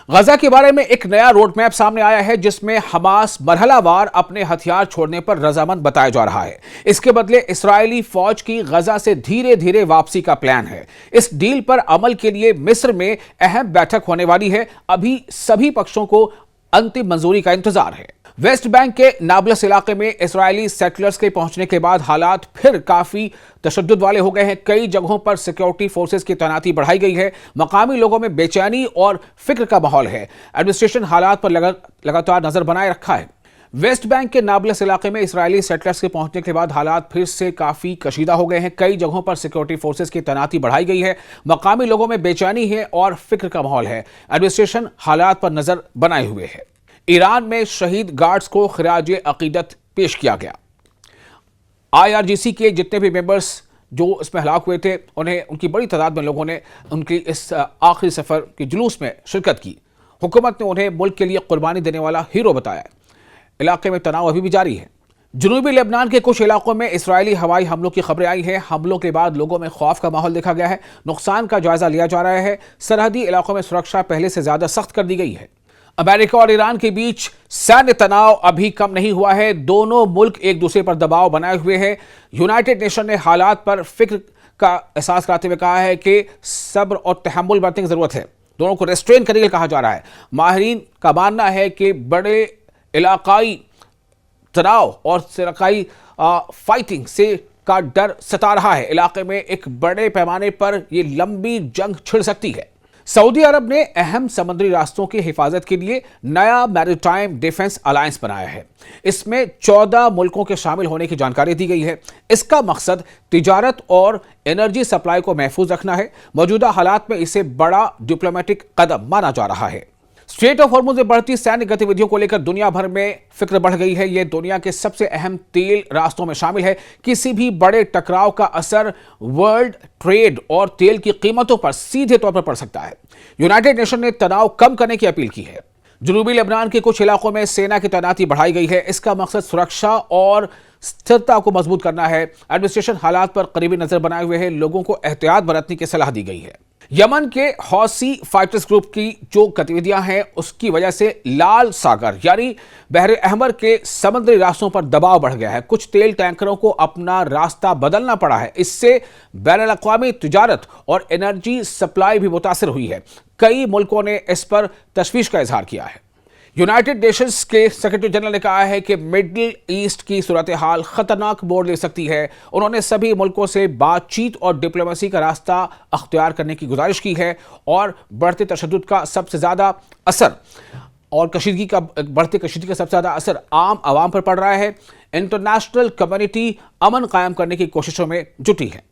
गजा के बारे में एक नया रोड मैप सामने आया है जिसमें हमास मरहलावार अपने हथियार छोड़ने पर रजामंद बताया जा रहा है। इसके बदले इस्राएली फौज की गजा से धीरे धीरे वापसी का प्लान है। इस डील पर अमल के लिए मिस्र में अहम बैठक होने वाली है। अभी सभी पक्षों को अंतिम मंजूरी का इंतजार है। वेस्ट बैंक के नाबलस इलाके में इजरायली सेटलर्स के पहुंचने के बाद हालात फिर काफी तशद्दुद वाले हो गए हैं। कई जगहों पर सिक्योरिटी फोर्सेस की तैनाती बढ़ाई गई है। मकामी लोगों में बेचैनी और फिक्र का माहौल है। एडमिनिस्ट्रेशन हालात पर लगातार नजर बनाए रखा है। वेस्ट बैंक के नाबलस इलाके में इजरायली सेटलर्स के पहुंचने के बाद हालात फिर से काफी कशीदा हो गए हैं। कई जगहों पर सिक्योरिटी फोर्सेस की तैनाती बढ़ाई गई है। मकामी लोगों में बेचैनी है और फिक्र का माहौल है। एडमिनिस्ट्रेशन हालात पर नजर बनाए हुए है। ईरान में शहीद गार्ड्स को खिराजे अकीदत पेश किया गया। IRGC के जितने भी मेंबर्स जो इसमें हलाक हुए थे, उन्हें उनकी बड़ी तादाद में लोगों ने उनकी इस आखिरी सफर के जुलूस में शिरकत की। हुकूमत ने उन्हें मुल्क के लिए कुर्बानी देने वाला हीरो बताया। इलाके में तनाव अभी भी जारी है। जनूबी लेबनान के कुछ इलाकों में इजरायली हवाई हमलों की खबरें आई हैं। हमलों के बाद लोगों में खौफ का माहौल देखा गया है। नुकसान का जायजा लिया जा रहा है। सरहदी इलाकों में सुरक्षा पहले से ज्यादा सख्त कर दी गई है। अमेरिका और ईरान के बीच सैन्य तनाव अभी कम नहीं हुआ है। दोनों मुल्क एक दूसरे पर दबाव बनाए हुए हैं। यूनाइटेड नेशन ने हालात पर फिक्र का एहसास कराते हुए कहा है कि सब्र और तहम्मुल बरतने की जरूरत है। दोनों को रेस्ट्रेन करने के लिए कहा जा रहा है। माहिरीन का मानना है कि बड़े इलाकाई तनाव और इलाकाई फाइटिंग से का डर सता रहा है। इलाके में एक बड़े पैमाने पर यह लंबी जंग छिड़ सकती है। सऊदी अरब ने अहम समुद्री रास्तों की हिफाजत के लिए नया मैरीटाइम डिफेंस अलायंस बनाया है। इसमें 14 मुल्कों के शामिल होने की जानकारी दी गई है। इसका मकसद तिजारत और एनर्जी सप्लाई को महफूज रखना है। मौजूदा हालात में इसे बड़ा डिप्लोमेटिक कदम माना जा रहा है। स्ट्रेट ऑफ हॉर्मुज़ में बढ़ती सैन्य गतिविधियों को लेकर दुनिया भर में फिक्र बढ़ गई है। यह दुनिया के सबसे अहम तेल रास्तों में शामिल है। किसी भी बड़े टकराव का असर वर्ल्ड ट्रेड और तेल की कीमतों पर सीधे तौर पर पड़ सकता है। यूनाइटेड नेशन ने तनाव कम करने की अपील की है। जनूबी लेबनान के कुछ इलाकों में सेना की तैनाती बढ़ाई गई है। इसका मकसद सुरक्षा और स्थिरता को मजबूत करना है। एडमिनिस्ट्रेशन हालात पर करीबी नजर बनाए हुए है। लोगों को एहतियात बरतने की सलाह दी गई है। यमन के हौसी फाइटर्स ग्रुप की जो गतिविधियां हैं उसकी वजह से लाल सागर यानी बहर अहमर के समुद्री रास्तों पर दबाव बढ़ गया है। कुछ तेल टैंकरों को अपना रास्ता बदलना पड़ा है। इससे बैनुल-अक़वामी तिजारत और एनर्जी सप्लाई भी मुतासिर हुई है। कई मुल्कों ने इस पर तशवीश का इजहार किया है। यूनाइटेड नेशंस के सेक्रेटरी जनरल ने कहा है कि मिडिल ईस्ट की सूरत हाल खतरनाक मोड़ ले सकती है। उन्होंने सभी मुल्कों से बातचीत और डिप्लोमेसी का रास्ता अख्तियार करने की गुजारिश की है और बढ़ते तशद्दुद का सबसे ज़्यादा असर और बढ़ते कशीदगी का सबसे ज़्यादा असर आम आवाम पर पड़ रहा है। इंटरनेशनल कम्युनिटी अमन कायम करने की कोशिशों में जुटी है।